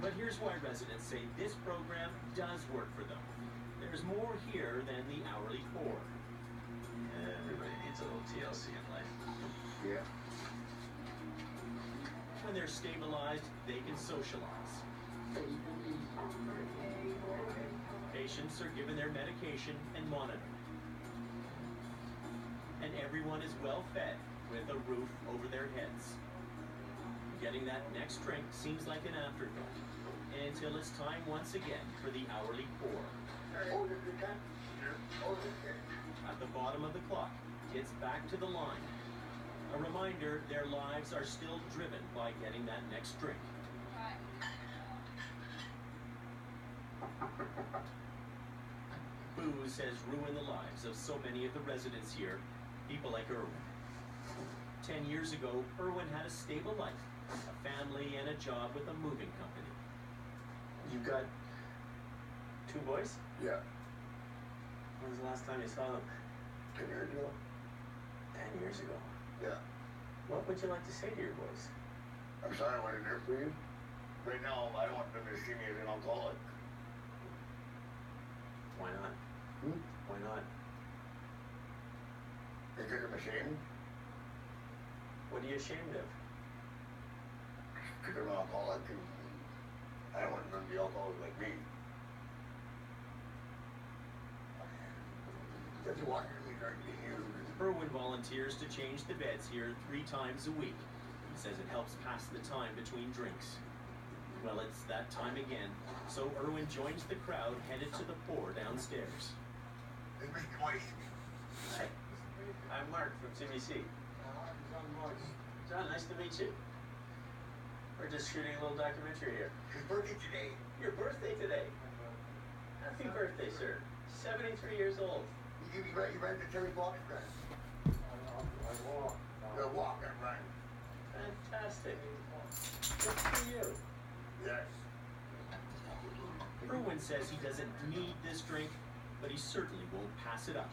But here's why residents say this program does work for them. There's more here than the hourly poor. Everybody needs a little TLC in life. Yeah. When they're stabilized, they can socialize. Patients are given their medication and monitored. And everyone is well fed with a roof over their heads. Getting that next drink seems like an afterthought, until it's time once again for the hourly poor. At the bottom of the clock, it's back to the line. A reminder their lives are still driven by getting that next drink. Booze has ruined the lives of so many of the residents here, people like Irwin. 10 years ago, Irwin had a stable life, a family, and a job with a moving company. You got 2 boys? Yeah. When's the last time you saw them? 10 years ago. 10 years ago. Yeah. What would you like to say to your boys? I'm sorry I wasn't there for you. Right now, I don't want them to see me as an alcoholic. Why not? Why not? Because I'm ashamed. What are you ashamed of? Because I'm an alcoholic, and I don't want them to be alcoholic like me. That's watching me trying to get used. Irwin volunteers to change the beds here 3 times a week. He says it helps pass the time between drinks. Well, it's that time again, so Irwin joins the crowd headed to the poor downstairs. It's Mr. Moist. Hi. I'm Mark from CBC. John, nice to meet you. We're just shooting a little documentary here. His birthday today. Your birthday today. Happy birthday, sir. 73 years old. You ran the Terry Fox grant. The walk and run. Fantastic. Good for you. Yes. Irwin says he doesn't need this drink, but he certainly won't pass it up.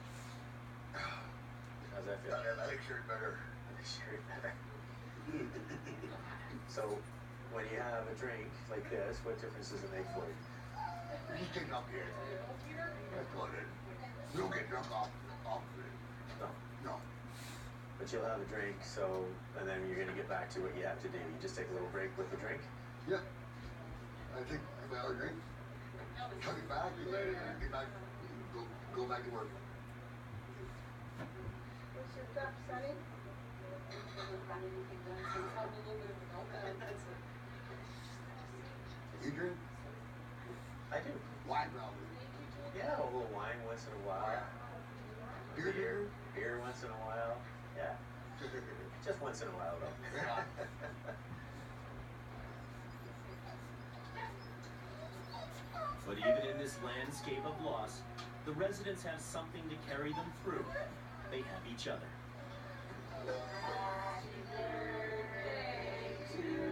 How's that feel? I like shirt better. Sure. So, when you have a drink like this, what difference does it make for you? You just take it off here. That's what it is. You don't get drunk off of it. No. No. But you'll have a drink, so, and then you're going to get back to what you have to do. You just take a little break with the drink? Yep. I take my other drink, tuck it back, and get back, go back to work. What's your cup, Sonny? You drink? I do. Wine probably. Yeah, a little wine once in a while. Beer once in a while. Yeah. Just once in a while, though. Yeah. But even in this landscape of loss, the residents have something to carry them through. They have each other. Happy birthday to you.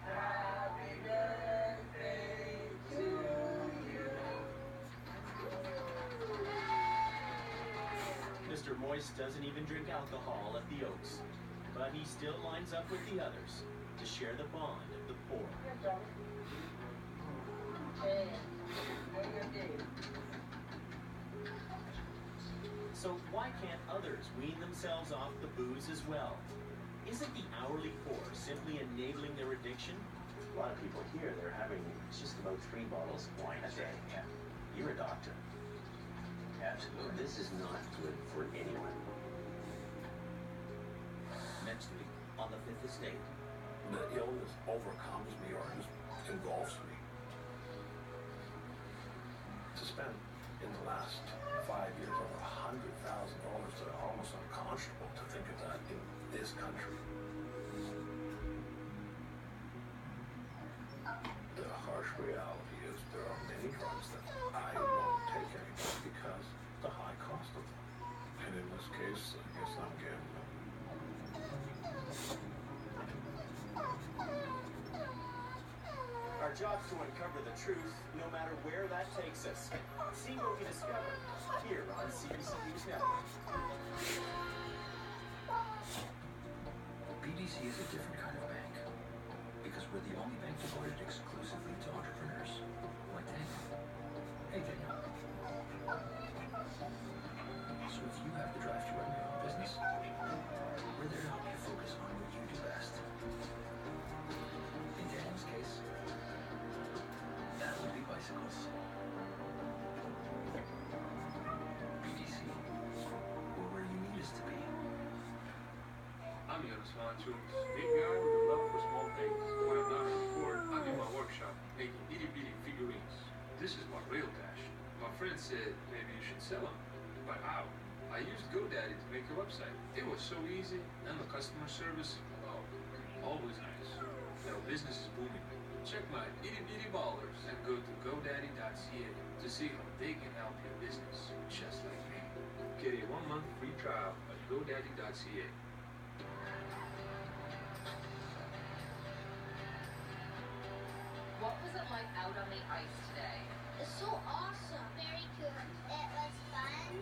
Happy birthday to you. Mr. Moist doesn't even drink alcohol at the Oaks, but he still lines up with the others to share the bond of the poor. So why can't others wean themselves off the booze as well? Isn't the hourly poor simply enabling their addiction? A lot of people here, they're having just about 3 bottles of wine a day. Yeah. You're a doctor. Absolutely. This is not good for anyone. Next week, on the 5th estate, the illness overcomes me or just engulfs me. To spend in the last 5 years over $100,000 is almost unconscionable to think of that in this country. The harsh reality is there are many drugs that I won't take anymore because of the high cost of them. And in this case, I guess I'm gambling. Our job's to uncover the truth, no matter where that takes us. See what we discover here on CBC News Network. Be is a different kind of bank. Because we're the only bank devoted exclusively to entrepreneurs. Like Daniel. Hey, Daniel. So if you have the drive to run your own business, we're there to help you focus on what you do best. In Daniel's case, that would be bicycles. BDC, we're where you need us to be. I'm Jonas Valanchouk, big guy with a love for small things. When I'm not on the court, I'm in my workshop making itty-bitty figurines. This is my real dash. My friend said maybe you should sell them. But how? I used GoDaddy to make a website. It was so easy, and the customer service, oh, always nice. Now business is booming. Check my itty-bitty ballers and go to GoDaddy.ca to see how they can help your business, just like me. Get a 1-month free trial at GoDaddy.ca. What was it like out on the ice today? It's so awesome. Very cool. It was fun.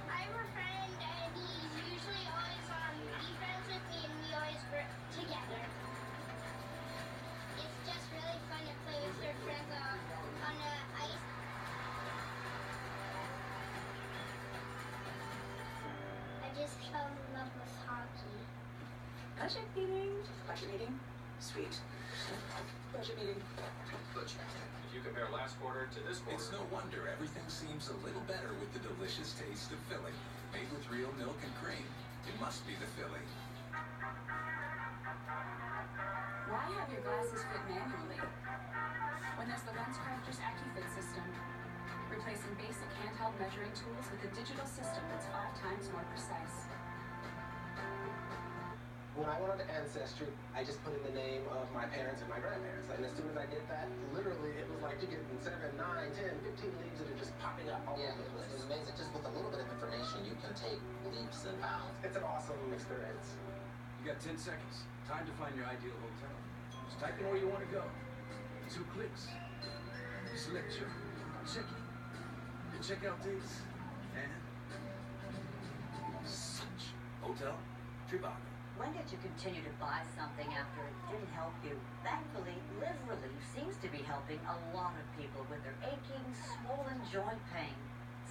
I have a friend and he's usually always on defense with me and we always work together. It's just really fun to play with your friends on the ice. I just fell in love with hockey. Budget meeting. Budget meeting. Sweet. Budget meeting. Butcher. If you compare last quarter to this quarter... It's no wonder everything seems a little better with the delicious taste of filling. Made with real milk and cream. It must be the filling. Why have your glasses fit manually when there's the LensCrafters AccuFit system? Replacing basic handheld measuring tools with a digital system that's 5 times more precise. When I went on to Ancestry, I just put in the name of my parents and my grandparents. And as soon as I did that, literally, it was like you're getting 7, 9, 10, 15 leaves that are just popping up all over the place. It's amazing. Just with a little bit of information, you can take leaps and bounds. It's an awesome experience. You got 10 seconds. Time to find your ideal hotel. Just type in where you want to go. 2 clicks. Select your check-in, your checkout dates, and such. Hotel Trivago. When did you continue to buy something after it didn't help you? Thankfully, Live Relief seems to be helping a lot of people with their aching, swollen joint pain.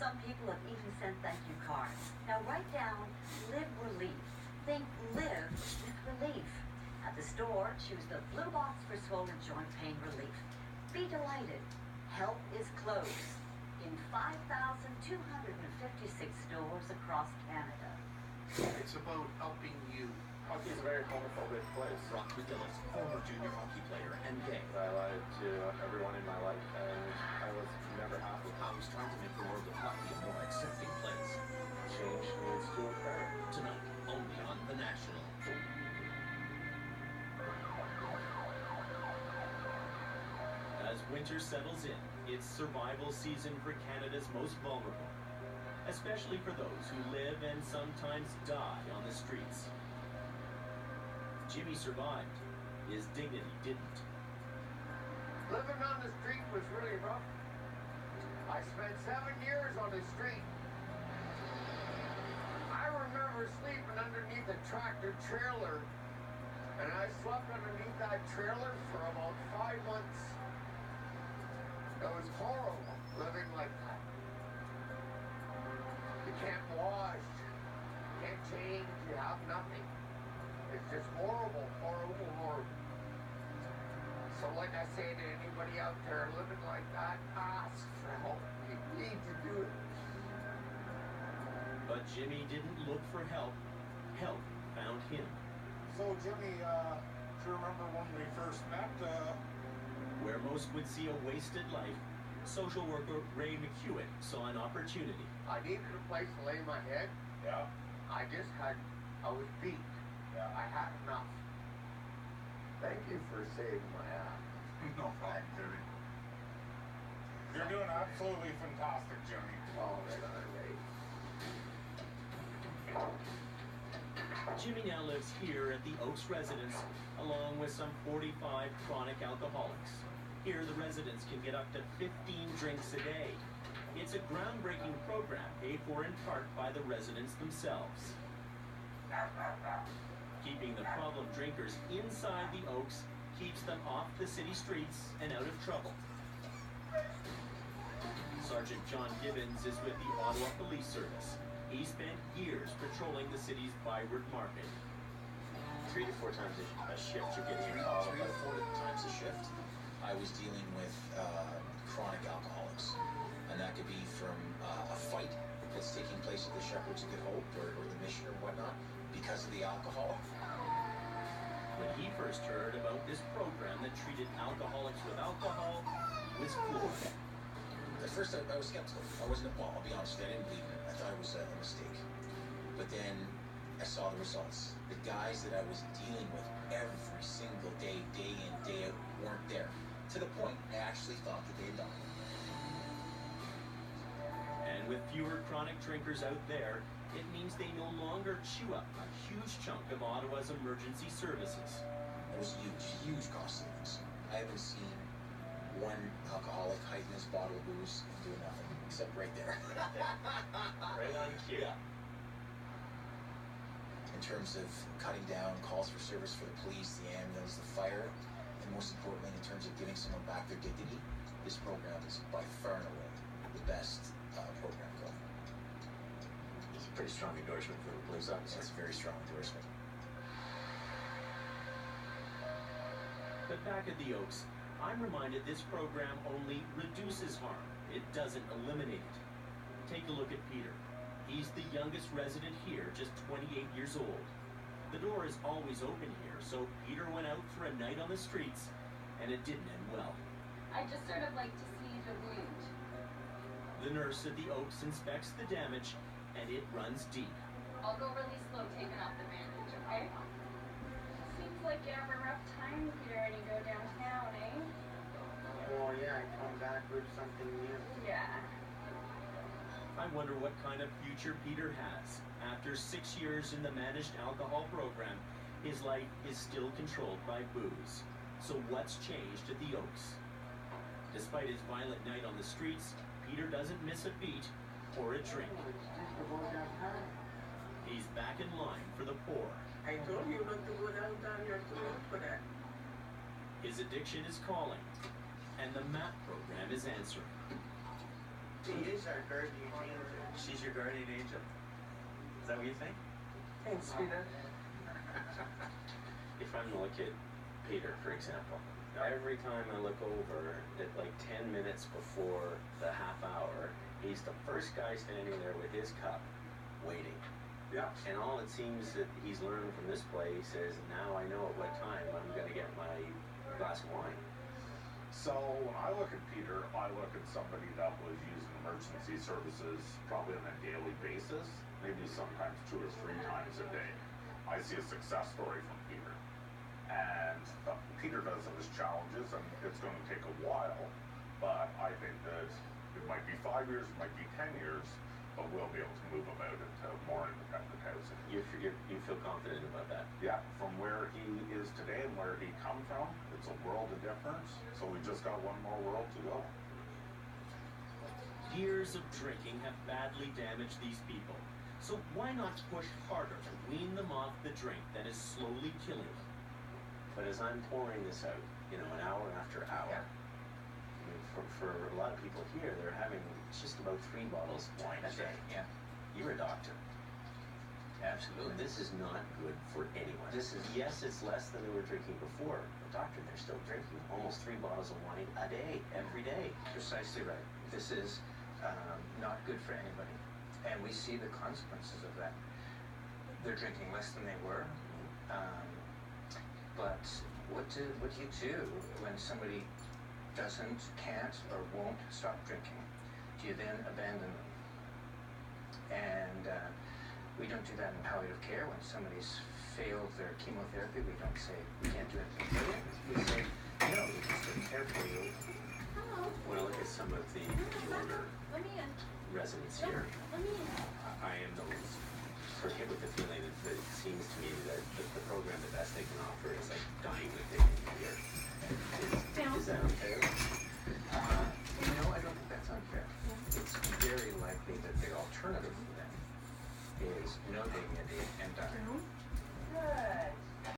Some people have even sent thank you cards. Now write down Live Relief. Think live with relief. At the store, choose the blue box for swollen joint pain relief. Be delighted. Help is close in 5,256 stores across Canada. It's about helping you. Hockey is a very homophobic place. Brock McGillis, former junior hockey player and gay. I lied to everyone in my life, and I was never happy. How he's trying to make the world of hockey a more accepting place. Change needs to occur. Tonight, only on The National. As winter settles in, it's survival season for Canada's most vulnerable, especially for those who live and sometimes die on the streets. Jimmy survived. His dignity didn't. Living on the street was really rough. I spent 7 years on the street. I remember sleeping underneath a tractor trailer, and I slept underneath that trailer for about 5 months. It was horrible living like that. You can't wash, you can't change, you have nothing. It's just horrible, horrible, horrible. So like I say to anybody out there living like that, ask for help. You need to do it. But Jimmy didn't look for help. Help found him. So Jimmy, do you remember when we first met? Where most would see a wasted life, social worker Ray McEwen saw an opportunity. I needed a place to lay my head. Yeah. I was beat. Yeah. I had enough. Thank you for saving my ass. No problem, Jimmy. You're doing absolutely fantastic, Jimmy. All right, all right. Jimmy now lives here at the Oaks residence, along with some 45 chronic alcoholics. Here, the residents can get up to 15 drinks a day. It's a groundbreaking program paid for in part by the residents themselves. Keeping the problem drinkers inside the Oaks keeps them off the city streets and out of trouble. Sergeant John Gibbons is with the Ottawa Police Service. He spent years patrolling the city's Byward Market. 3 to 4 times a shift, you're getting a call. 3 to 4 times a shift, I was dealing with chronic alcoholics. And that could be from a fight that's taking place at the Shepherd's Good Hope or the Mission or whatnot because of the alcohol. When he first heard about this program that treated alcoholics with alcohol, he was floored. At first, I was skeptical. I wasn't, well, I'll be honest, I didn't believe in it. I thought it was a mistake. But then I saw the results. The guys that I was dealing with every single day, day in, day out, weren't there. To the point, I actually thought that they had died. And with fewer chronic drinkers out there, it means they no longer chew up a huge chunk of Ottawa's emergency services. It was huge, huge cost savings. I haven't seen one alcoholic hiding his bottle of booze and doing nothing, except right there. Right on cue. Yeah. In terms of cutting down calls for service for the police, the ambulance, the fire, and most importantly, in terms of giving someone back their dignity, this program is by far and away the best program going. It's a pretty strong endorsement for the police officer. It's a very strong endorsement. But back at the Oaks, I'm reminded this program only reduces harm. It doesn't eliminate it. Take a look at Peter. He's the youngest resident here, just 28 years old. The door is always open here, so Peter went out for a night on the streets, and it didn't end well. I just sort of like to see the wound. The nurse at the Oaks inspects the damage, and it runs deep. I'll go really slow taking off the bandage, okay? Seems like you have a rough time, Peter, when you go downtown, eh? Oh yeah, I come back with something new. Yeah. I wonder what kind of future Peter has. After 6 years in the managed alcohol program, his life is still controlled by booze. So what's changed at the Oaks? Despite his violent night on the streets, Peter doesn't miss a beat or a drink. He's back in line for the pour. I told you not to go downtown, you're too old for that. His addiction is calling, and the MAP program is answering. She is our guardian angel. She's your guardian angel. Is that what you think? Thanks, Peter. If I'm to look at Peter, for example, every time I look over at like 10 minutes before the half hour, he's the first guy standing there with his cup, waiting. Yeah. And all it seems that he's learned from this place is now I know at what time I'm going to get my glass of wine. So when I look at Peter, I look at somebody that was using emergency services probably on a daily basis, maybe sometimes 2 or 3 times a day. I see a success story from Peter. And Peter does have his challenges, and it's going to take a while, but I think that it might be 5 years, it might be 10 years, but we'll be able to move him out into more independent housing. You feel confident about that? Yeah, from where he is today and where he come from, it's a world of difference. So we just got one more world to go. Years of drinking have badly damaged these people. So why not push harder to wean them off the drink that is slowly killing them? But as I'm pouring this out, an hour after hour, I mean, for a lot of people here, they're having just about 3 bottles of wine a day. Yeah. You're a doctor. Absolutely. This is not good for anyone. Yes, it's less than they were drinking before. But doctor, they're still drinking almost 3 bottles of wine a day, every day. Precisely right. This is not good for anybody. And we see the consequences of that. They're drinking less than they were. But what do you do when somebody can't, or won't stop drinking? Do you then abandon them? And we don't do that in palliative care. When somebody's failed their chemotherapy, we don't say, we can't do anything for you. We say, no, we can still care for you. When I look at some of the older residents here, I am the most hit with the feeling that it seems to me that the program